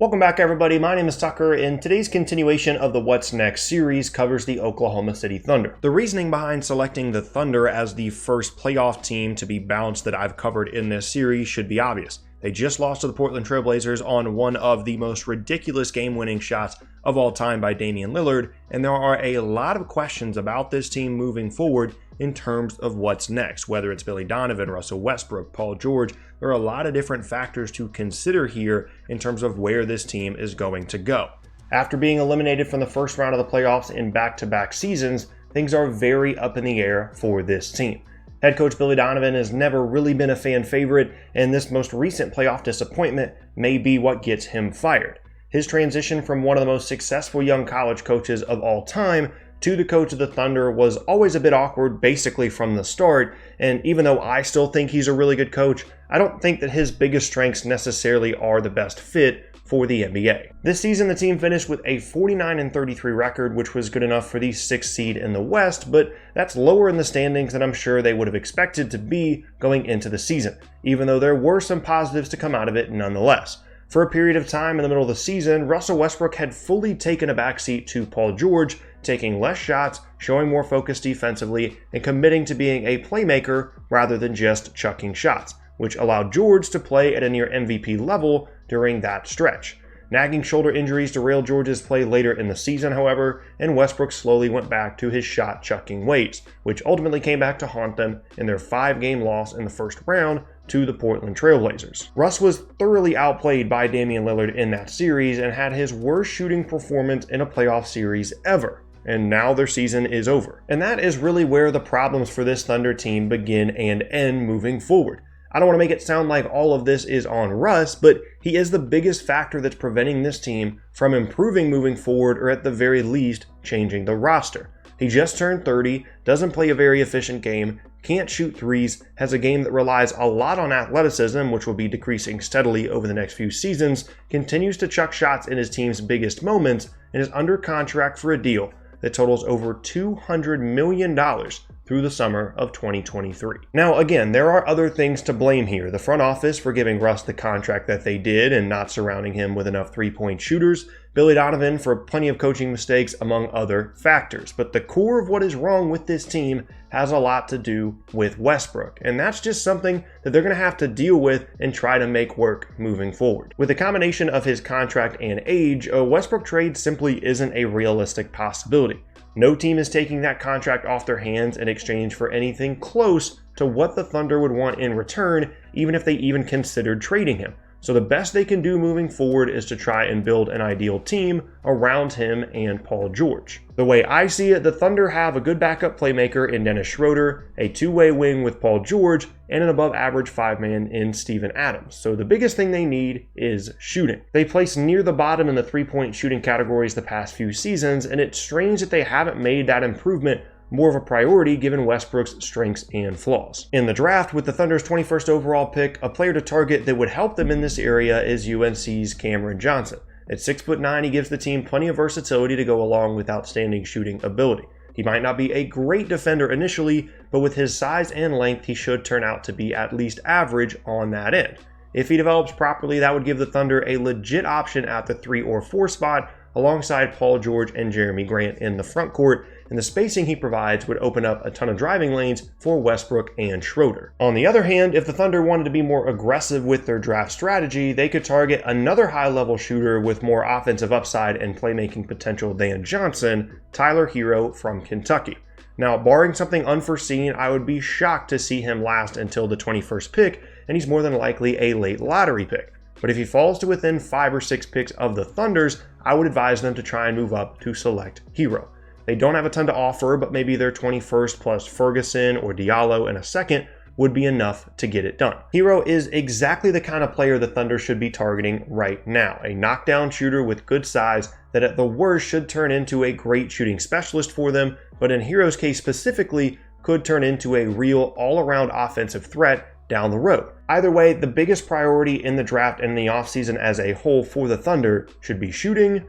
Welcome back, everybody. My name is Tucker, and today's continuation of the What's Next series covers the Oklahoma City Thunder. The reasoning behind selecting the Thunder as the first playoff team to be bounced that I've covered in this series should be obvious. They just lost to the Portland Trail Blazers on one of the most ridiculous game-winning shots of all time by Damian Lillard, and there are a lot of questions about this team moving forward in terms of what's next, whether it's Billy Donovan, Russell Westbrook, Paul George. There are a lot of different factors to consider here in terms of where this team is going to go. After being eliminated from the first round of the playoffs in back-to-back seasons, things are very up in the air for this team. Head coach Billy Donovan has never really been a fan favorite, and this most recent playoff disappointment may be what gets him fired. His transition from one of the most successful young college coaches of all time to the coach of the Thunder was always a bit awkward basically from the start, and even though I still think he's a really good coach, I don't think that his biggest strengths necessarily are the best fit for the NBA. This season, the team finished with a 49-33 record, which was good enough for the 6th seed in the West, but that's lower in the standings than I'm sure they would have expected to be going into the season, even though there were some positives to come out of it nonetheless. For a period of time in the middle of the season, Russell Westbrook had fully taken a backseat to Paul George, taking less shots, showing more focus defensively, and committing to being a playmaker rather than just chucking shots, which allowed George to play at a near MVP level during that stretch. Nagging shoulder injuries derailed George's play later in the season, however, and Westbrook slowly went back to his shot-chucking ways, which ultimately came back to haunt them in their 5-game loss in the first round to the Portland Trail Blazers. Russ was thoroughly outplayed by Damian Lillard in that series and had his worst shooting performance in a playoff series ever. And now their season is over. And that is really where the problems for this Thunder team begin and end moving forward. I don't want to make it sound like all of this is on Russ, but he is the biggest factor that's preventing this team from improving moving forward, or at the very least, changing the roster. He just turned 30, doesn't play a very efficient game, can't shoot threes, has a game that relies a lot on athleticism, which will be decreasing steadily over the next few seasons, continues to chuck shots in his team's biggest moments, and is under contract for a deal that totals over $200 million through the summer of 2023. Now, again, there are other things to blame here. The front office for giving Russ the contract that they did and not surrounding him with enough three-point shooters, Billy Donovan for plenty of coaching mistakes, among other factors. But the core of what is wrong with this team has a lot to do with Westbrook, and that's just something that they're going to have to deal with and try to make work moving forward. With the combination of his contract and age, a Westbrook trade simply isn't a realistic possibility. No team is taking that contract off their hands in exchange for anything close to what the Thunder would want in return, even if they even considered trading him. So the best they can do moving forward is to try and build an ideal team around him and Paul George. The way I see it, the Thunder have a good backup playmaker in Dennis Schroeder, a two-way wing with Paul George, and an above-average five-man in Steven Adams. So the biggest thing they need is shooting. They place near the bottom in the three-point shooting categories the past few seasons, and it's strange that they haven't made that improvement more of a priority given Westbrook's strengths and flaws. In the draft, with the Thunder's 21st overall pick, a player to target that would help them in this area is UNC's Cameron Johnson. At 6'9", he gives the team plenty of versatility to go along with outstanding shooting ability. He might not be a great defender initially, but with his size and length, he should turn out to be at least average on that end. If he develops properly, that would give the Thunder a legit option at the 3 or 4 spot, alongside Paul George and Jeremy Grant in the front court, and the spacing he provides would open up a ton of driving lanes for Westbrook and Schroeder. On the other hand, if the Thunder wanted to be more aggressive with their draft strategy, they could target another high-level shooter with more offensive upside and playmaking potential than Johnson, Tyler Hero from Kentucky. Now, barring something unforeseen, I would be shocked to see him last until the 21st pick, and he's more than likely a late lottery pick. But if he falls to within 5 or 6 picks of the Thunder's, I would advise them to try and move up to select Hero. They don't have a ton to offer, but maybe their 21st plus Ferguson or Diallo and a second would be enough to get it done. Hero is exactly the kind of player the Thunder should be targeting right now. A knockdown shooter with good size that at the worst should turn into a great shooting specialist for them, but in Hero's case specifically, could turn into a real all-around offensive threat down the road. Either way, the biggest priority in the draft and the offseason as a whole for the Thunder should be shooting,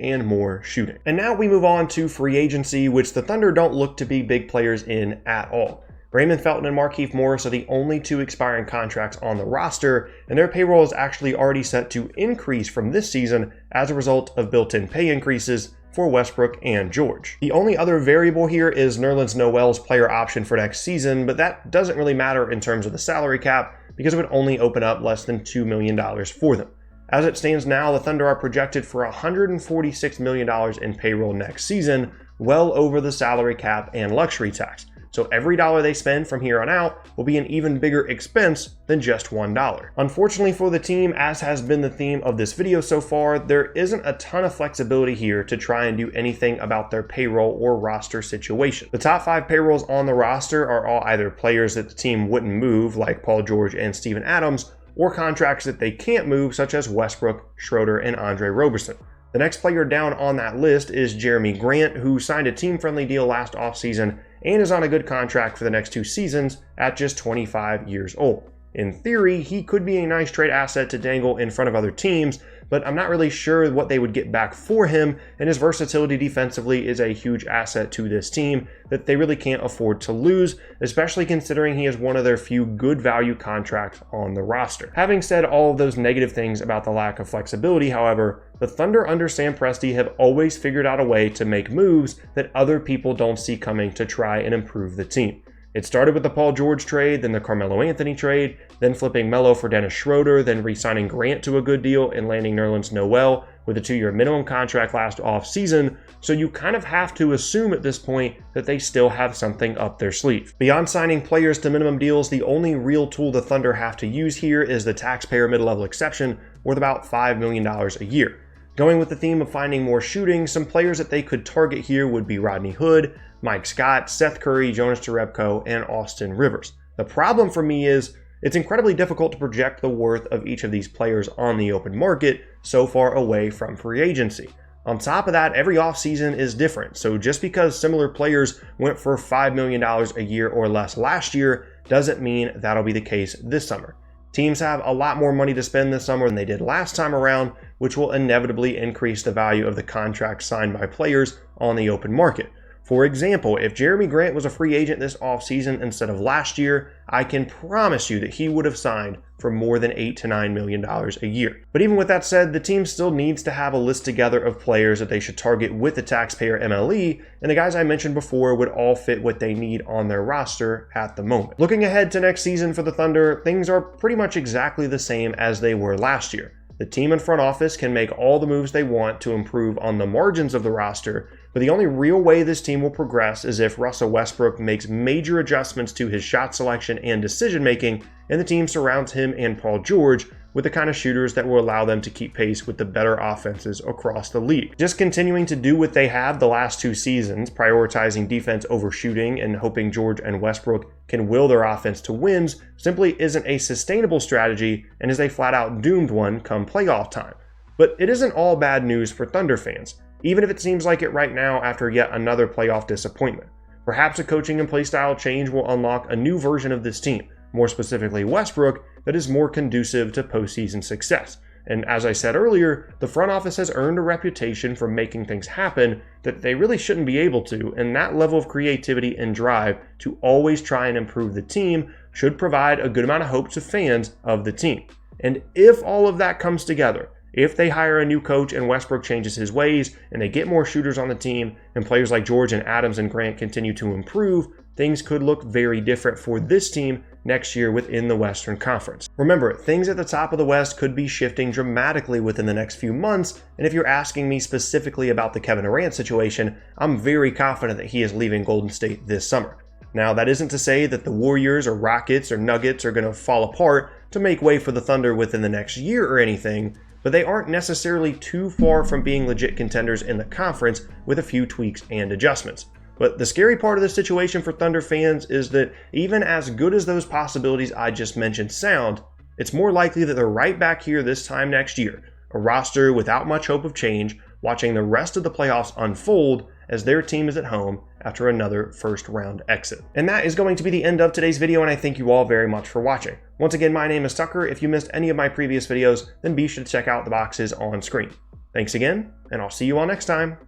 and more shooting. And now we move on to free agency, which the Thunder don't look to be big players in at all. Raymond Felton and Markieff Morris are the only two expiring contracts on the roster, and their payroll is actually already set to increase from this season as a result of built-in pay increases for Westbrook and George. The only other variable here is Nerlens Noel's player option for next season, but that doesn't really matter in terms of the salary cap because it would only open up less than $2 million for them. As it stands now, the Thunder are projected for $146 million in payroll next season, well over the salary cap and luxury tax. So every dollar they spend from here on out will be an even bigger expense than just $1. Unfortunately for the team, as has been the theme of this video so far, there isn't a ton of flexibility here to try and do anything about their payroll or roster situation. The top 5 payrolls on the roster are all either players that the team wouldn't move, like Paul George and Steven Adams, or contracts that they can't move, such as Westbrook, Schroeder, and Andre Roberson. The next player down on that list is Jeremy Grant, who signed a team-friendly deal last offseason and is on a good contract for the next 2 seasons at just 25 years old. In theory, he could be a nice trade asset to dangle in front of other teams, but I'm not really sure what they would get back for him, and his versatility defensively is a huge asset to this team that they really can't afford to lose, especially considering he is one of their few good value contracts on the roster. Having said all of those negative things about the lack of flexibility, however, the Thunder under Sam Presti have always figured out a way to make moves that other people don't see coming to try and improve the team. It started with the Paul George trade, then the Carmelo Anthony trade, then flipping Melo for Dennis Schroeder, then re-signing Grant to a good deal and landing Nerlens Noel with a 2-year minimum contract last offseason, so you kind of have to assume at this point that they still have something up their sleeve. Beyond signing players to minimum deals, the only real tool the Thunder have to use here is the taxpayer mid-level exception worth about $5 million a year. Going with the theme of finding more shooting, some players that they could target here would be Rodney Hood, Mike Scott, Seth Curry, Jonas Jerebko, and Austin Rivers. The problem for me is it's incredibly difficult to project the worth of each of these players on the open market so far away from free agency. On top of that, every offseason is different, so just because similar players went for $5 million a year or less last year doesn't mean that'll be the case this summer. Teams have a lot more money to spend this summer than they did last time around, which will inevitably increase the value of the contracts signed by players on the open market. For example, if Jeremy Grant was a free agent this offseason instead of last year, I can promise you that he would have signed for more than $8 to $9 million a year. But even with that said, the team still needs to have a list together of players that they should target with the taxpayer MLE, and the guys I mentioned before would all fit what they need on their roster at the moment. Looking ahead to next season for the Thunder, things are pretty much exactly the same as they were last year. The team and front office can make all the moves they want to improve on the margins of the roster, but the only real way this team will progress is if Russell Westbrook makes major adjustments to his shot selection and decision making, and the team surrounds him and Paul George with the kind of shooters that will allow them to keep pace with the better offenses across the league. Just continuing to do what they have the last 2 seasons, prioritizing defense over shooting and hoping George and Westbrook can will their offense to wins, simply isn't a sustainable strategy and is a flat-out doomed one come playoff time. But it isn't all bad news for Thunder fans, even if it seems like it right now after yet another playoff disappointment. Perhaps a coaching and playstyle change will unlock a new version of this team, more specifically Westbrook, that is more conducive to postseason success. And as I said earlier, the front office has earned a reputation for making things happen that they really shouldn't be able to, and that level of creativity and drive to always try and improve the team should provide a good amount of hope to fans of the team. And if all of that comes together, if they hire a new coach and Westbrook changes his ways and they get more shooters on the team and players like George and Adams and Grant continue to improve, things could look very different for this team next year within the Western Conference. Remember, things at the top of the West could be shifting dramatically within the next few months, and if you're asking me specifically about the Kevin Durant situation, I'm very confident that he is leaving Golden State this summer. Now, that isn't to say that the Warriors or Rockets or Nuggets are going to fall apart to make way for the Thunder within the next year or anything, but they aren't necessarily too far from being legit contenders in the conference with a few tweaks and adjustments. But the scary part of this situation for Thunder fans is that even as good as those possibilities I just mentioned sound, it's more likely that they're right back here this time next year, a roster without much hope of change, watching the rest of the playoffs unfold as their team is at home after another first-round exit. And that is going to be the end of today's video, and I thank you all very much for watching. Once again, my name is Tucker. If you missed any of my previous videos, then be sure to check out the boxes on screen. Thanks again, and I'll see you all next time.